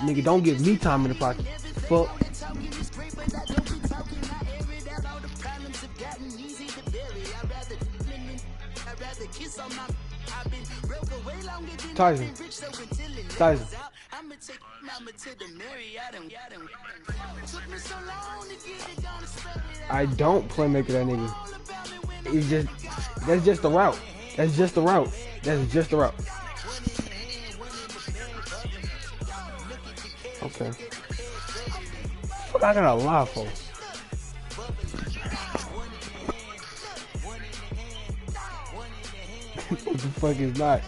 Nigga, don't give me time in the pocket. Fuck. Tyson. Tyson. I don't playmaker that nigga. It's just, that's just the route. That's just the route. That's just the route. Okay. Fuck, I got a lot for. What the fuck is not?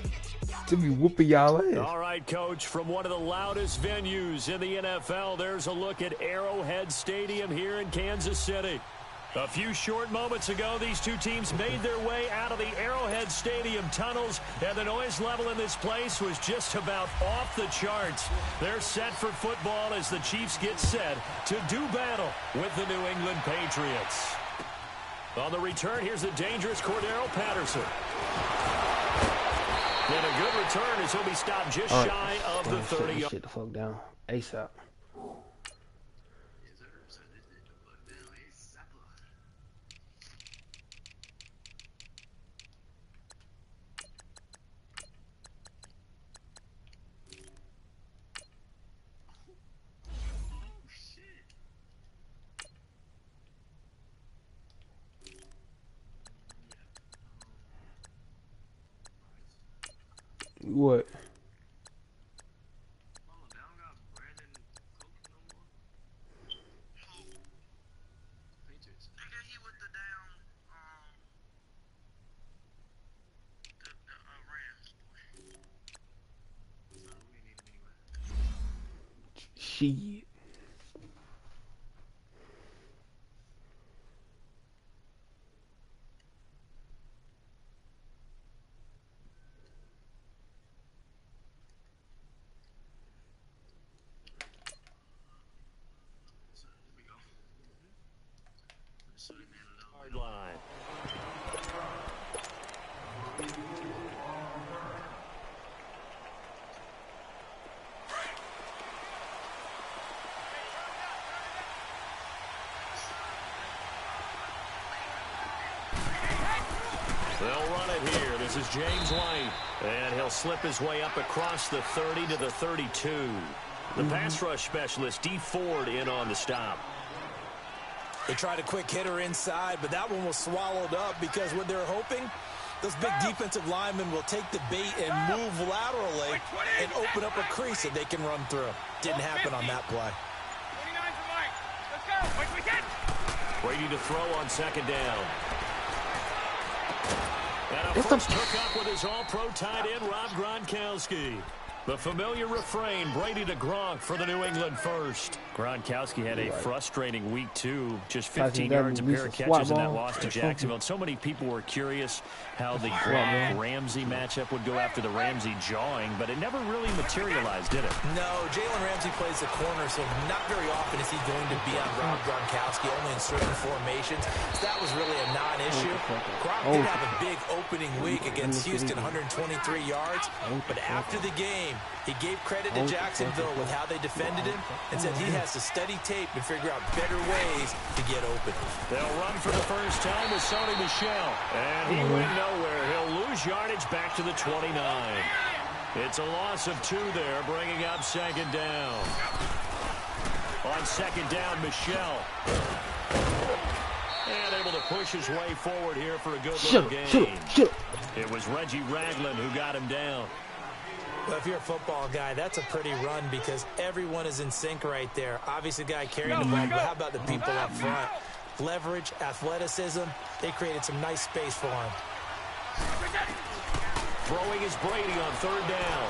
To be whooping y'all ass. All right, Coach, from one of the loudest venues in the NFL, there's a look at Arrowhead Stadium here in Kansas City. A few short moments ago, these two teams made their way out of the Arrowhead Stadium tunnels, and the noise level in this place was just about off the charts. They're set for football as the Chiefs get set to do battle with the New England Patriots. On the return, here's the dangerous Cordero Patterson. And a good return as he'll be stopped just shy of the 30. Shit the fuck down. ASAP. What? Shit. Line. They'll run it here. This is James White. And he'll slip his way up across the 30 to the 32. The pass rush specialist, D. Ford, in on the stop. They tried a quick hitter inside, but that one was swallowed up because what they're hoping, those big defensive linemen will take the bait and move laterally and open up a crease that they can run through. Didn't happen on that play. 29 for Mike. Let's go. Brady to throw on second down. And a first hook up with his all-pro tight end, Rob Gronkowski. The familiar refrain, Brady to Gronk for the New England first. Gronkowski had a frustrating week, too. Just 15 yards, a pair of catches in that loss to Jacksonville. And so many people were curious how the Gronk-Ramsey matchup would go after the Ramsey jawing, but it never really materialized, did it? No, Jalen Ramsey plays the corner, so not very often is he going to be on Rob Gronkowski, only in certain formations. So that was really a non-issue. Gronk did have a big opening week against Houston, 123 yards, but after the game, he gave credit to Jacksonville with how they defended him and said he has to study tape and figure out better ways to get open. They'll run for the first time with Sony Michel. And he went nowhere. He'll lose yardage back to the 29. It's a loss of 2 there, bringing up second down. On second down, Michel. And able to push his way forward here for a good little gain. It was Reggie Ragland who got him down. Well, if you're a football guy, that's a pretty run because everyone is in sync right there. Obviously, the guy carrying the ball, but how about the people up front? Leverage, athleticism, they created some nice space for him. Throwing is Brady on third down.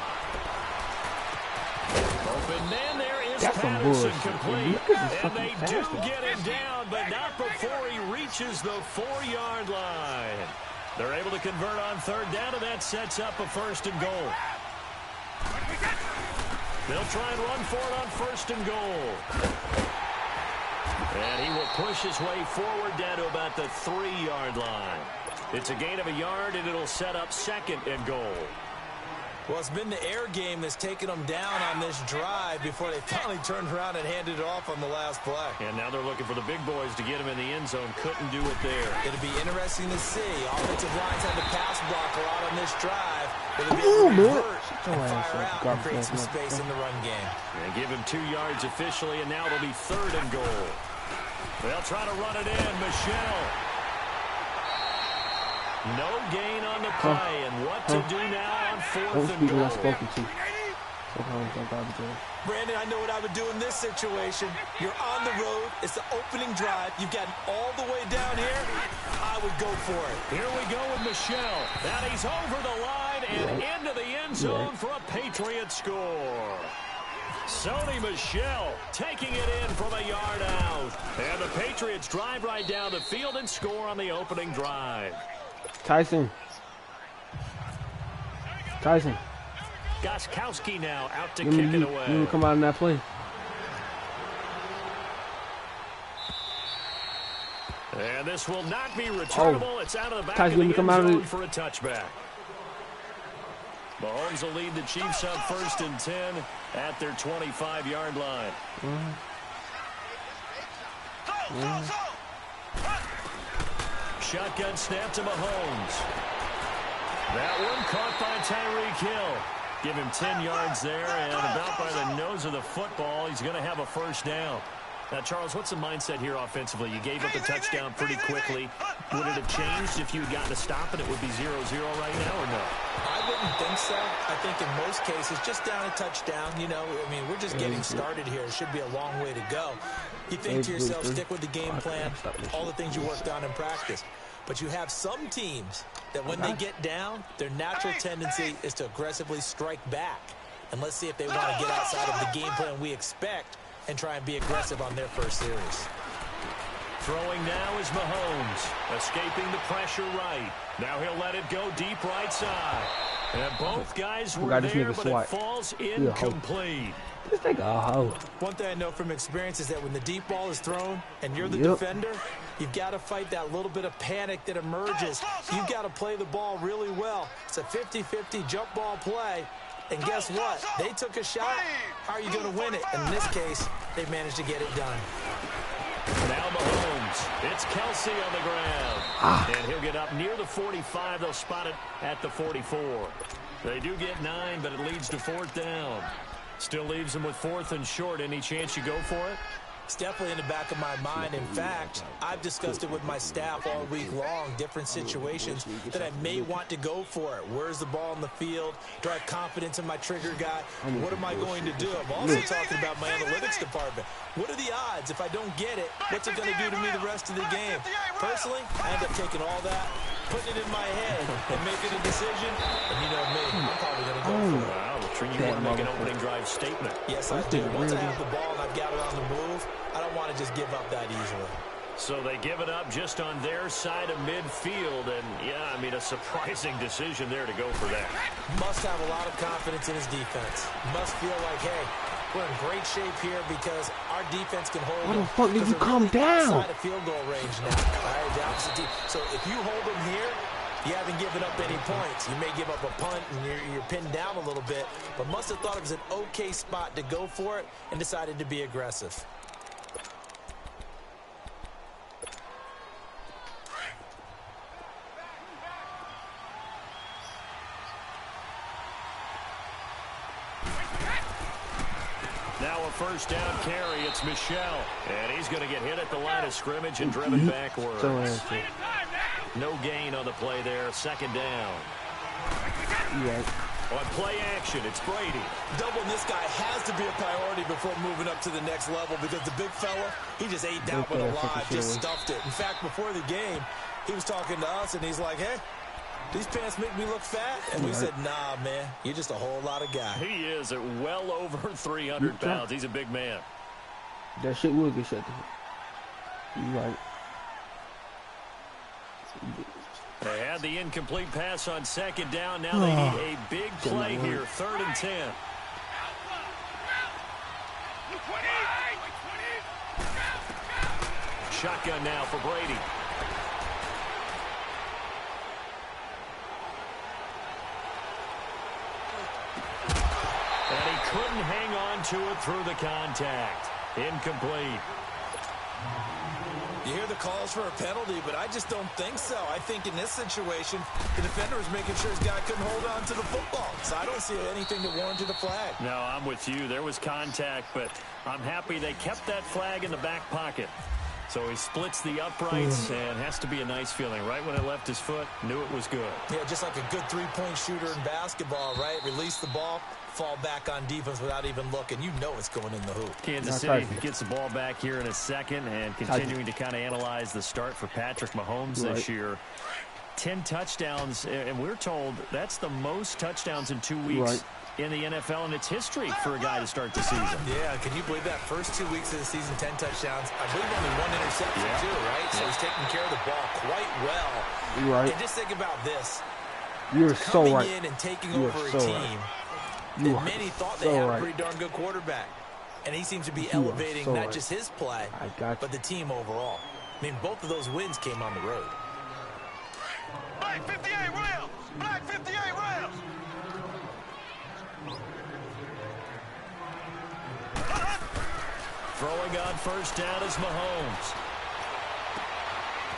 Open man, there is Patterson complete. And they do get him down, but not before he reaches the 4-yard line. They're able to convert on third down, and that sets up a first and goal. They'll try and run for it on first and goal. And he will push his way forward down to about the 3-yard line. It's a gain of a yard, and it'll set up second and goal. Well, it's been the air game that's taken them down on this drive before they finally turned around and handed it off on the last play. And now they're looking for the big boys to get him in the end zone. Couldn't do it there. It'll be interesting to see. Offensive lines had the pass block a lot on this drive. Will they be able to revert and fire out and create some space in the run game? And give him 2 yards officially, and now it'll be 3rd and goal. They'll try to run it in. Michelle. No gain on the play, and what to do now on 4th and goal. Brandon, I know what I would do in this situation. You're on the road. It's the opening drive. You've gotten all the way down here. I would go for it. Here we go with Michelle. That he's over the line and into the end zone for a Patriot score. Sony Michel taking it in from a yard out. And the Patriots drive right down the field and score on the opening drive. Tyson. Gostkowski now out to kick it away. You come out in that play. And this will not be returnable. It's out of the back Tyson, of the come end out zone for a touchback. Mahomes will lead the Chiefs up 1st and 10 at their 25-yard line. Shotgun snap to Mahomes. That one caught by Tyreek Hill. Give him 10 yards there, and about by the nose of the football, he's going to have a 1st down. Now, Charles, what's the mindset here offensively? You gave up a touchdown pretty quickly. Would it have changed if you had gotten a stop and it would be 0-0 right now, or no? I wouldn't think so. I think in most cases, just down a touchdown, you know, I mean, we're just getting started here. It should be a long way to go. You think to yourself, stick with the game plan, all the things you worked on in practice. But you have some teams that when they get down, their natural tendency is to aggressively strike back. And let's see if they want to get outside of the game plan we expect and try and be aggressive on their first series. Throwing now is Mahomes, escaping the pressure right. Now he'll let it go deep right side. And both guys were there, but it falls incomplete. This nigga a hoe. One thing I know from experience is that when the deep ball is thrown and you're the defender, you've got to fight that little bit of panic that emerges. You've got to play the ball really well. It's a 50-50 jump ball play. And guess what? They took a shot. How are you going to win it? In this case, they managed to get it done. Now Mahomes. It's Kelsey on the ground. And he'll get up near the 45. They'll spot it at the 44. They do get 9, but it leads to 4th down. Still leaves them with 4th and short. Any chance you go for it? It's definitely in the back of my mind. In fact, I've discussed it with my staff all week long, different situations that I may want to go for it. Where's the ball in the field? Do I have confidence in my trigger guy? What am I going to do? I'm also talking about my analytics department. What are the odds? If I don't get it, what's it going to do to me the rest of the game? Personally, I end up taking all that, putting it in my head, and making a decision. And you know me, I'm probably going to go for it. Wow, you want to make an opening drive statement. Yes, I do. Once I have the ball and I've got it on the move, I don't want to just give up that easily. So they give it up just on their side of midfield. And, yeah, I mean, a surprising decision there to go for that. Must have a lot of confidence in his defense. Must feel like, hey, we're in great shape here because our defense can hold him. What the fuck did you calm down? Outside of field goal range now. All right, the opposite team. So if you hold them here, you haven't given up any points. You may give up a punt and you're pinned down a little bit, but must have thought it was an okay spot to go for it and decided to be aggressive. Now a 1st down carry. It's Michel. And he's going to get hit at the line of scrimmage and driven backwards. No gain on the play there. 2nd down. On play action, it's Brady. Doubling this guy has to be a priority before moving up to the next level because the big fella, he just ate that one alive, just stuffed it. In fact, before the game, he was talking to us, and he's like, hey, these pants make me look fat? And we said, nah, man, you're just a whole lot of guy. He is at well over 300 pounds. He's a big man. That shit will get shut down. You right. They had the incomplete pass on 2nd down. Now they need a big play here. 3rd and 10. Shotgun now for Brady. couldn't hang on to it through the contact. Incomplete. You hear the calls for a penalty, but I just don't think so. I think in this situation, the defender was making sure his guy couldn't hold on to the football. So I don't see anything that warranted a flag. No, I'm with you. There was contact, but I'm happy they kept that flag in the back pocket. So he splits the uprights, and has to be a nice feeling. Right when it left his foot, knew it was good. Yeah, just like a good three-point shooter in basketball, right? Release the ball, fall back on defense without even looking. You know it's going in the hoop. Kansas City gets the ball back here in a second, and continuing to kind of analyze the start for Patrick Mahomes this year. 10 touchdowns, and we're told that's the most touchdowns in 2 weeks in the NFL in its history for a guy to start the season. Yeah, can you believe that? First 2 weeks of the season, 10 touchdowns. I believe only 1 interception too, right? So he's taking care of the ball quite well. You're right. And just think about this. You're so right. Coming in and taking over a team that many thought they had a pretty darn good quarterback. And he seems to be elevating not just his play, but the team overall. I mean, both of those wins came on the road. Black 58 Rams! Black 58 Rams! Throwing on first down is Mahomes.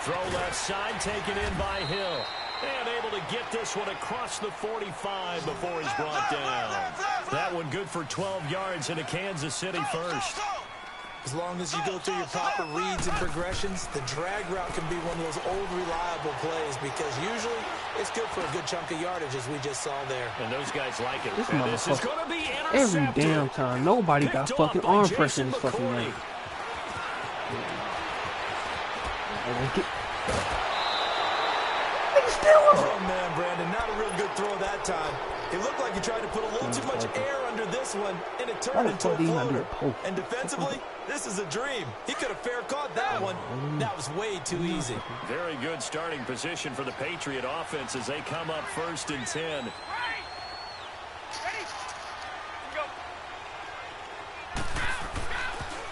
Throw left side, taken in by Hill. And able to get this one across the 45 before he's brought down. That one good for 12 yards into Kansas City first. As long as you go through your proper reads and progressions, the drag route can be one of those old reliable plays because usually it's good for a good chunk of yardage as we just saw there. And those guys like it. This and this is going to be intercepted. Every damn time. Nobody got fucking arm pressure in this fucking game. Oh, man, Brandon, not a real good throw that time. It looked like he tried to put a little too much air under this one, and it turned into a floater. And defensively, this is a dream. He could have fair caught that one. That was way too easy. Very good starting position for the Patriot offense as they come up 1st and 10.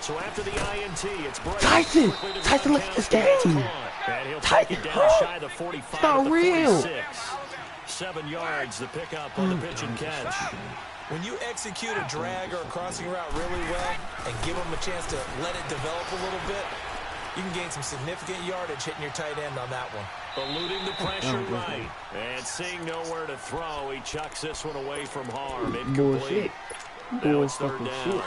So after the INT, it's Tyson, let's this game. And he'll take it down shy of the 45. It's not real. 7 yards, the pickup on the pitch and catch. When you execute a drag or a crossing route really well and give them a chance to let it develop a little bit, you can gain some significant yardage hitting your tight end on that one. Eluding the pressure right. And seeing nowhere to throw, he chucks this one away from harm. Incomplete. Now it's 3rd down.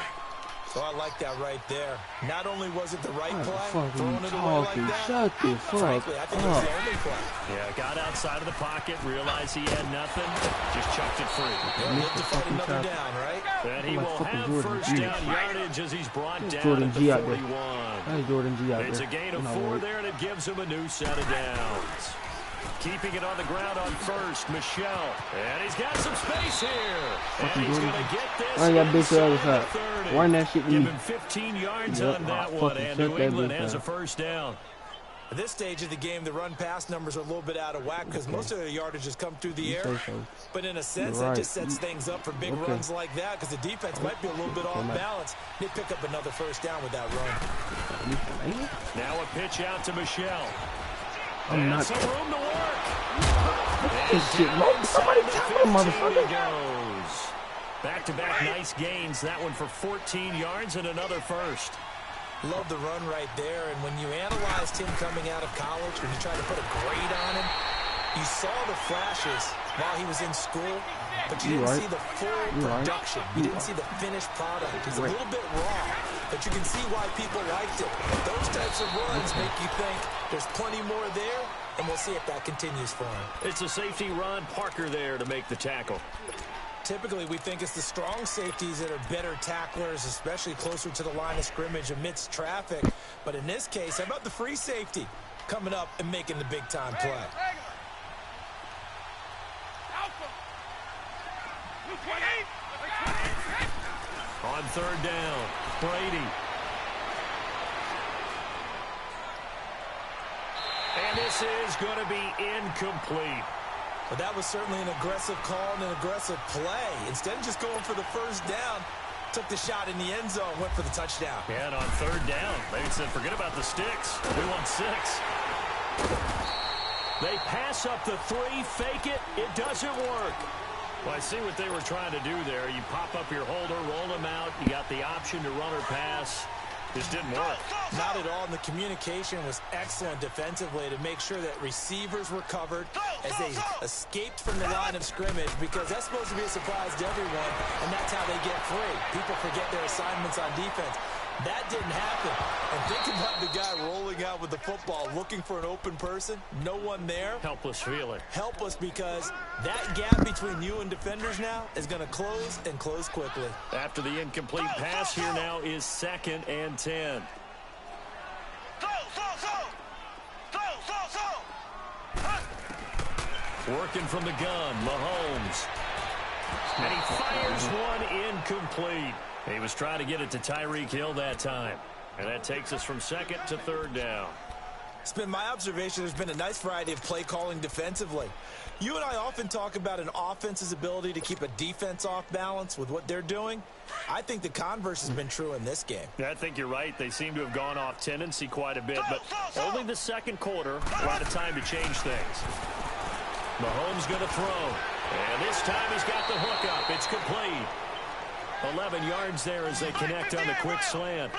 So I like that right there. Not only was it the right play, throwing it away like that. Shut the fuck frankly, I think it was the only play. Yeah, got outside of the pocket, realized he had nothing, just chucked it free. Lived to fight another down, right? And he will have first down yardage as he's brought down Jordan at the G out 41. there. Jordan G out there. It's a gain of 4 there, and it gives him a new set of downs. Keeping it on the ground on first, Michelle. And he's got some space here. And he's going to get this. I got big to the other side. Run that shit. Give him 15 yards on that one, and New England has a first down. At this stage of the game, the run-pass numbers are a little bit out of whack because most of the yardage has come through the air. But in a sense, that just sets things up for big runs like that because the defense might be a little bit off balance. They pick up another first down with that run. Now a pitch out to Michelle. I'm not. Some room to work. This shit, somebody tell me, motherfucker. Goes. Back-to-back nice gains. That one for 14 yards and another first. Love the run right there. And when you analyzed him coming out of college, when you tried to put a grade on him, you saw the flashes while he was in school, but you didn't see the full production. You didn't see the finished product. He's a little bit raw, but you can see why people liked it. Those types of runs make you think there's plenty more there, and we'll see if that continues for him. It's a safety, Ron Parker, there to make the tackle. Typically, we think it's the strong safeties that are better tacklers, especially closer to the line of scrimmage amidst traffic. But in this case, how about the free safety coming up and making the big-time play? On 3rd down, Brady. And this is going to be incomplete. But that was certainly an aggressive call and an aggressive play. Instead of just going for the first down, took the shot in the end zone, went for the touchdown. Yeah, and on 3rd down, they said, forget about the sticks. We want 6. They pass up the 3, fake it. It doesn't work. Well, I see what they were trying to do there. You pop up your holder, roll them out. You got the option to run or pass. This didn't work. Not at all, and the communication was excellent defensively to make sure that receivers were covered as they escaped from the line of scrimmage, because that's supposed to be a surprise to everyone, and that's how they get free. People forget their assignments on defense. That didn't happen. And think about the guy rolling out with the football, looking for an open person, no one there. Helpless feeling. Helpless, because that gap between you and defenders now is going to close and close quickly. After the incomplete pass, here now is 2nd and 10. Working from the gun, Mahomes. And he fires one incomplete. He was trying to get it to Tyreek Hill that time. And that takes us from 2nd to 3rd down. It's been my observation there's been a nice variety of play calling defensively. You and I often talk about an offense's ability to keep a defense off balance with what they're doing. I think the converse has been true in this game. I think you're right. They seem to have gone off tendency quite a bit, but only the 2nd quarter, a lot of time to change things. Mahomes going to throw. And this time he's got the hook up. It's complete. 11 yards there as they connect on the quick slant.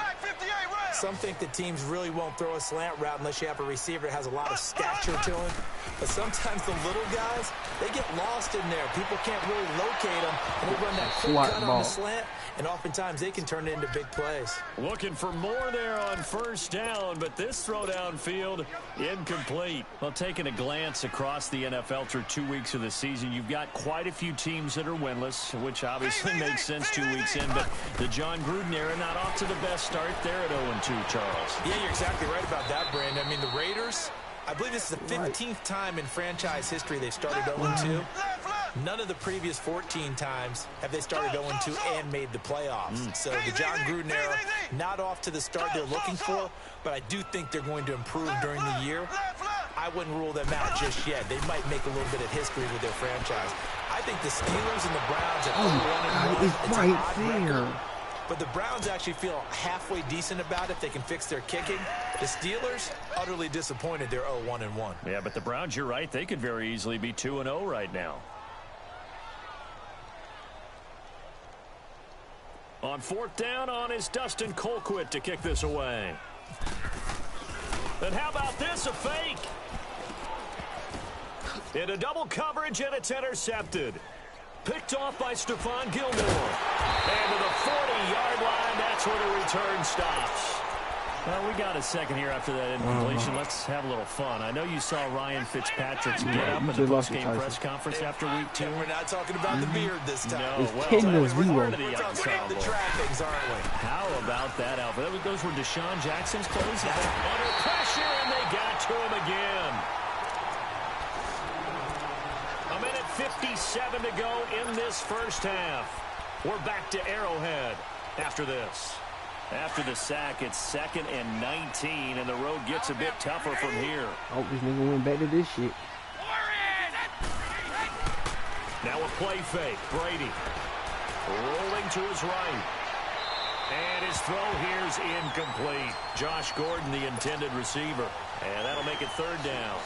Some think that teams really won't throw a slant route unless you have a receiver that has a lot of stature to him. But sometimes the little guys, they get lost in there. People can't really locate them. And they run that quick cut on the slant, and oftentimes they can turn it into big plays. Looking for more there on 1st down, but this throw downfield incomplete. Well, taking a glance across the NFL through 2 weeks of the season, you've got quite a few teams that are winless, which obviously makes sense 2 weeks in, but the John Gruden era not off to the best start. They're at 0-2, Charles. Yeah, you're exactly right about that, Brandon. I mean, the Raiders, I believe this is the 15th time in franchise history they've started 0-2. None of the previous 14 times have they started 0-2 and made the playoffs. So the John Gruden era, not off to the start they're looking for, but I do think they're going to improve during the year. I wouldn't rule them out just yet. They might make a little bit of history with their franchise. I think the Steelers and the Browns are 0-1. It's right there. Record. But the Browns actually feel halfway decent about it if they can fix their kicking. The Steelers, utterly disappointed they're 0-1. Yeah, but the Browns, you're right, they could very easily be 2-0 right now. On 4th down, on is Dustin Colquitt to kick this away. And how about this, a fake? Into double coverage, and it's intercepted. Picked off by Stephon Gilmore. And to the 40-yard line, that's where the return stops. Well, we got a second here after that incompletion. Let's have a little fun. I know you saw Ryan Fitzpatrick's get up at the post-game press conference after week 2. We're not talking about the beard this time. No, it's well, 10-0. we're talking the trappings, aren't we? How about that, Alpha? Those were Deshaun Jackson's clothes. Under pressure, and they got to him again. A minute 57 to go in this first half. We're back to Arrowhead after this. After the sack, it's 2nd and 19, and the road gets a bit tougher from here. Oh, this nigga went back to this shit. Now a play fake. Brady rolling to his right. And his throw here's incomplete. Josh Gordon, the intended receiver. And that'll make it 3rd down.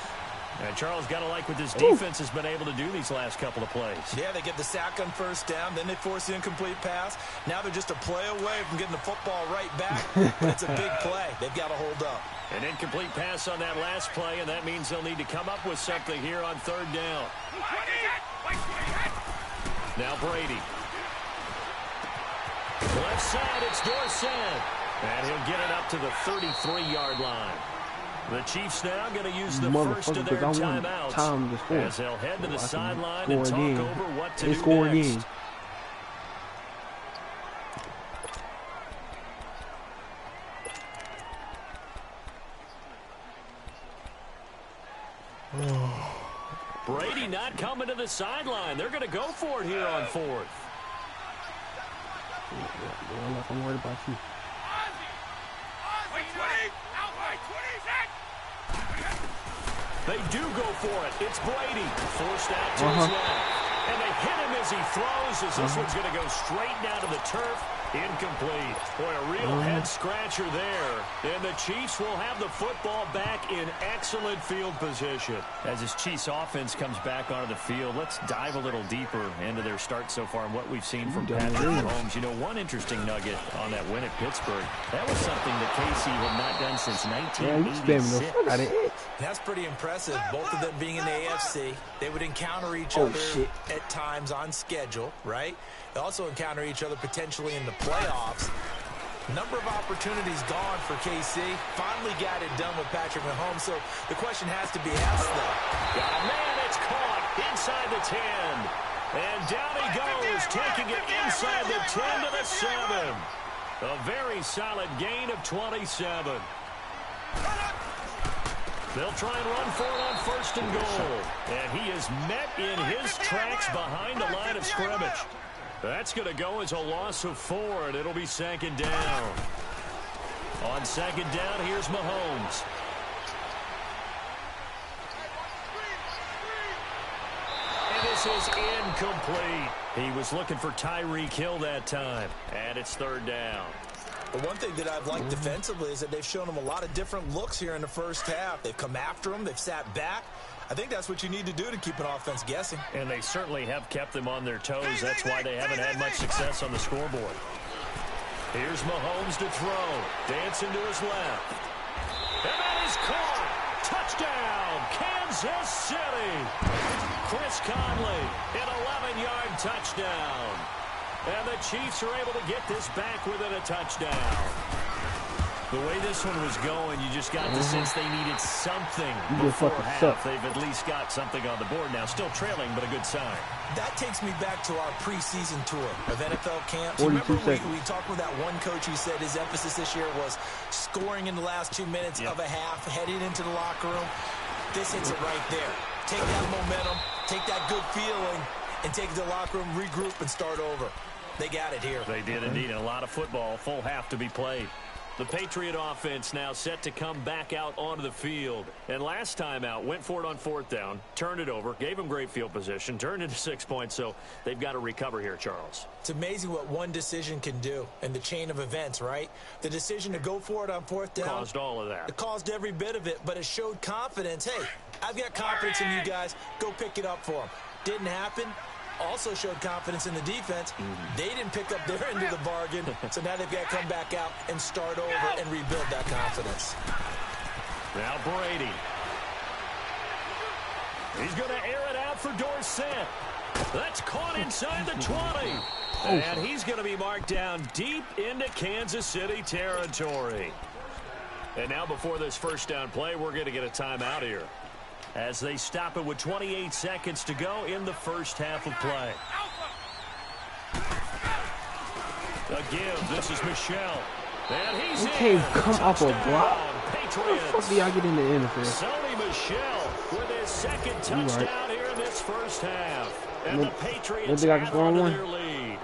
And Charles, got to like what this defense has been able to do these last couple of plays. Yeah, they get the sack on 1st down, then they force the incomplete pass. Now they're just a play away from getting the football right back. But it's a big play. They've got to hold up. An incomplete pass on that last play, and that means they'll need to come up with something here on 3rd down. Now Brady. Left side, it's Dorsett. And he'll get it up to the 33-yard line. The Chiefs now going to use the first of their timeouts as they'll head to the sideline and talk over what to do next. Brady not coming to the sideline. They're going to go for it here on 4th. I'm worried about you. They do go for it. It's Brady. Forced out to his left. And they hit him as he throws, as this one's going to go straight down to the turf. Incomplete. Boy, a real head head-scratcher there. And the Chiefs will have the football back in excellent field position. As this Chiefs offense comes back onto the field, let's dive a little deeper into their start so far and what we've seen from Patrick Mahomes. You know, one interesting nugget on that win at Pittsburgh, that was something that KC had not done since 1986. That's pretty impressive. Both of them being in the AFC. They would encounter each other at times on schedule, right? They also encounter each other potentially in the playoffs. Number of opportunities gone for KC. Finally got it done with Patrick Mahomes. So the question has to be asked, though. Got a man, it's caught inside the 10. And down he goes, taking it inside the 10 to the 7. A very solid gain of 27. They'll try and run for it on 1st and goal. And he is met in his tracks behind the line of scrimmage. That's going to go as a loss of 4, and it'll be 2nd down. On 2nd down, here's Mahomes. And this is incomplete. He was looking for Tyreek Hill that time, and it's 3rd down. But one thing that I've liked defensively is that they've shown him a lot of different looks here in the first half. They've come after him. They've sat back. I think that's what you need to do to keep an offense guessing. And they certainly have kept them on their toes. That's why they haven't had much success on the scoreboard. Here's Mahomes to throw. Dancing to his left. And that is caught. Touchdown, Kansas City. Chris Conley, an 11-yard touchdown. And the Chiefs are able to get this back within a touchdown. The way this one was going, you just got the sense they needed something before half. They've at least got something on the board now. Still trailing, but a good sign. That takes me back to our preseason tour of NFL camps. Remember we talked with that one coach who said his emphasis this year was scoring in the last 2 minutes of a half, heading into the locker room. This hits it right there. Take that momentum, take that good feeling, and take it to the locker room, regroup, and start over. They got it here. They did indeed. A lot of football, full half to be played. The Patriot offense now set to come back out onto the field. And last time out, went for it on 4th down, turned it over, gave them great field position, turned into 6 points, so they've got to recover here, Charles. It's amazing what one decision can do in the chain of events, right? The decision to go for it on 4th down. Caused all of that. It caused every bit of it, but it showed confidence. Hey, I've got confidence in you guys. Go pick it up for them. Didn't happen. Also showed confidence in the defense. They didn't pick up their end of the bargain, so now they've got to come back out and start over and rebuild that confidence. Now Brady. He's going to air it out for Dorsett. That's caught inside the 20. And he's going to be marked down deep into Kansas City territory. And now before this 1st down play, we're going to get a timeout here, as they stop it with 28 seconds to go in the 1st half of play. A give. This is Michelle. And he's in. Come off a block. Patriots. How the fuck do y'all get in the NFL? Sony Michel with his 2nd touchdown here in this 1st half. And the Patriots add on to their lead.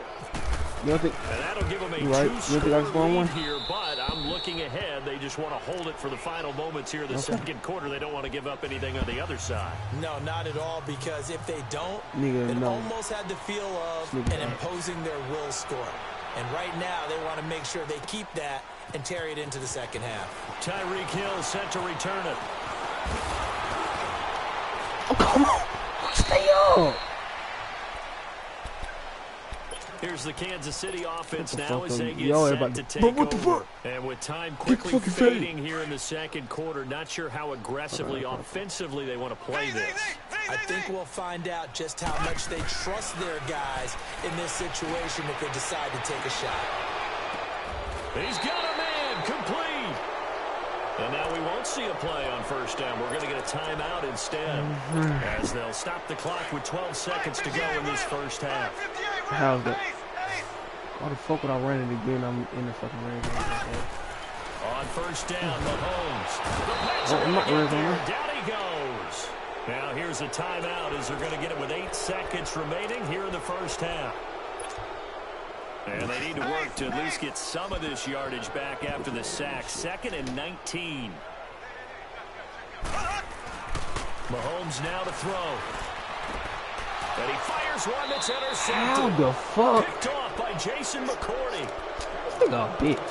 You don't think? And that'll give them a two-score lead here, but I'm looking ahead. They just want to hold it for the final moments here in the 2nd quarter. They don't want to give up anything on the other side. No, not at all, because if they don't, it almost had the feel of an imposing their will score. And right now, they want to make sure they keep that and carry it into the 2nd half. Tyreek Hill set to return it. Oh, come on. Stay up. Here's the Kansas City offense now as they get set to take over. And with time quickly fading here in the 2nd quarter, not sure how aggressively, offensively they want to play this. I think we'll find out just how much they trust their guys in this situation if they decide to take a shot. He's got a man, complete. And now we won't see a play on 1st down. We're going to get a timeout instead, as they'll stop the clock with 12 seconds to go in this 1st half. How's that? Why the fuck would I run it again? I'm in the fucking ring. On 1st down, Mahomes. I'm not running on that. Down he goes. Now here's a timeout as they're going to get it with 8 seconds remaining here in the 1st half. And they need to work to at least get some of this yardage back after the sack. 2nd and 19. Mahomes now to throw. And he fires one that's intercepted. How the fuck? Picked off by Jason McCourty. This nigga a bitch.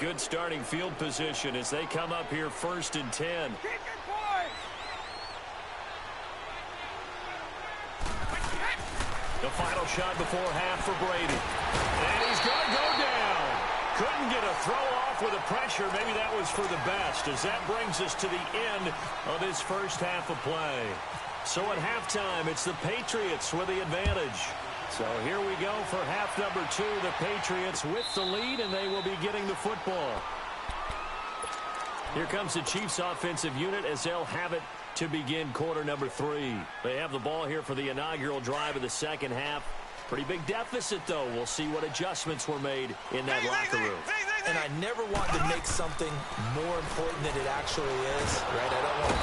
good starting field position as they come up here 1st and 10. The final shot before half for Brady. And he's going to go down. Couldn't get a throw off with the pressure. Maybe that was for the best, as that brings us to the end of this first half of play. So at halftime, it's the Patriots with the advantage. So here we go for half number 2. The Patriots with the lead, and they will be getting the football. Here comes the Chiefs offensive unit as they'll have it to begin quarter number 3. They have the ball here for the inaugural drive of the second half. Pretty big deficit, though. We'll see what adjustments were made in that locker room. And I never want to make something more important than it actually is, right? I don't want to.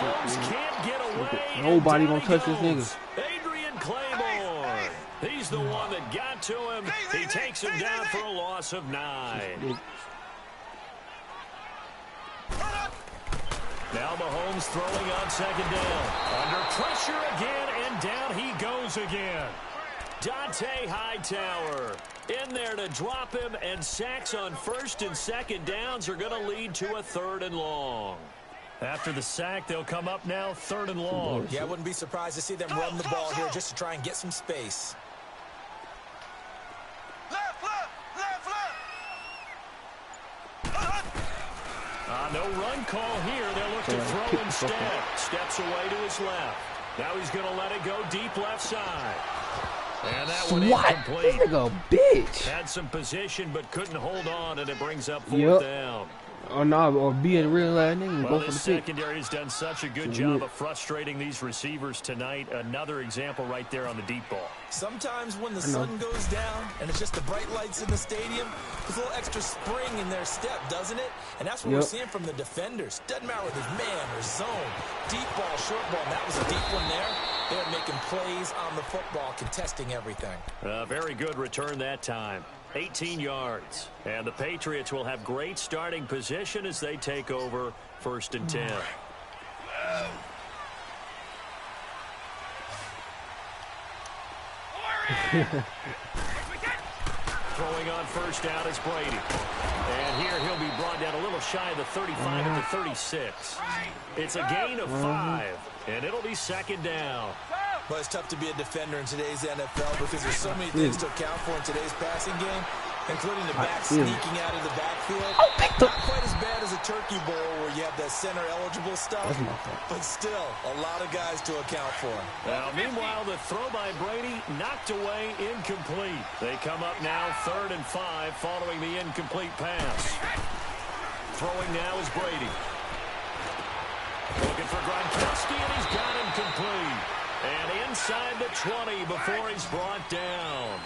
Mahomes can't get away. Nobody gonna touch this nigga. Adrian Claymore. He's the one that got to him. He takes him down for a loss of 9. Now Mahomes throwing on second down. Under pressure again, and down he goes again. Dante Hightower in there to drop him, and sacks on 1st and 2nd downs are going to lead to a 3rd and long. After the sack, they'll come up now 3rd and long. Yeah, I wouldn't be surprised to see them run the ball here just to try and get some space. No run call here. They'll look to throw instead. Steps away to his left. Now he's going to let it go deep left side. And that one incomplete. This nigga a bitch. Had some position but couldn't hold on, and it brings up 4th down. Or no, or be a real ass nigga and Well, go for the this pick. secondary has done such a good job of frustrating these receivers tonight. Another example right there on the deep ball. Sometimes when the sun goes down and it's just the bright lights in the stadium, there's a little extra spring in their step, doesn't it? And that's what we're seeing from the defenders. Doesn't matter whether it's man or zone. Deep ball, short ball, and that was a deep one there. They're making plays on the football, contesting everything. Very good return that time. 18 yards. And the Patriots will have great starting position as they take over 1st and 10. Throwing on 1st down is Brady. And here he'll be brought down a little shy of the 35 at the 36. It's a gain of 5, and it'll be 2nd down. Well, it's tough to be a defender in today's NFL because there's so many things to account for in today's passing game, including the back sneaking out of the backfield. Not quite as bad as a turkey bowl where you have that center-eligible stuff, but still a lot of guys to account for. Now, meanwhile, the throw by Brady knocked away, incomplete. They come up now 3rd and 5 following the incomplete pass. Throwing now is Brady. Looking for Gronkowski, and he's got him complete. And inside the 20 before he's brought down.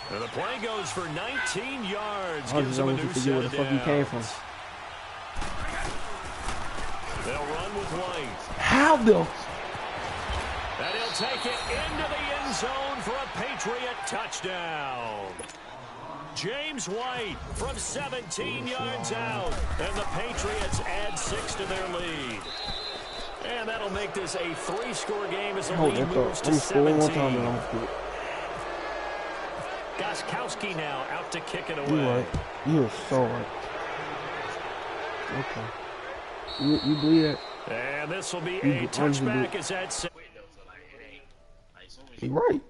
And the play goes for 19 yards. Gives him a new set of downs. They'll run with White. How the? And he'll take it into the end zone for a Patriot touchdown. James White from 17 yards out. And the Patriots add 6 to their lead. And that'll make this a 3-score game as the lead moves to 17. Gostkowski now out to kick it away. You're right. You're so right. Okay. You believe that? And this will be a touchback as that's... You're right.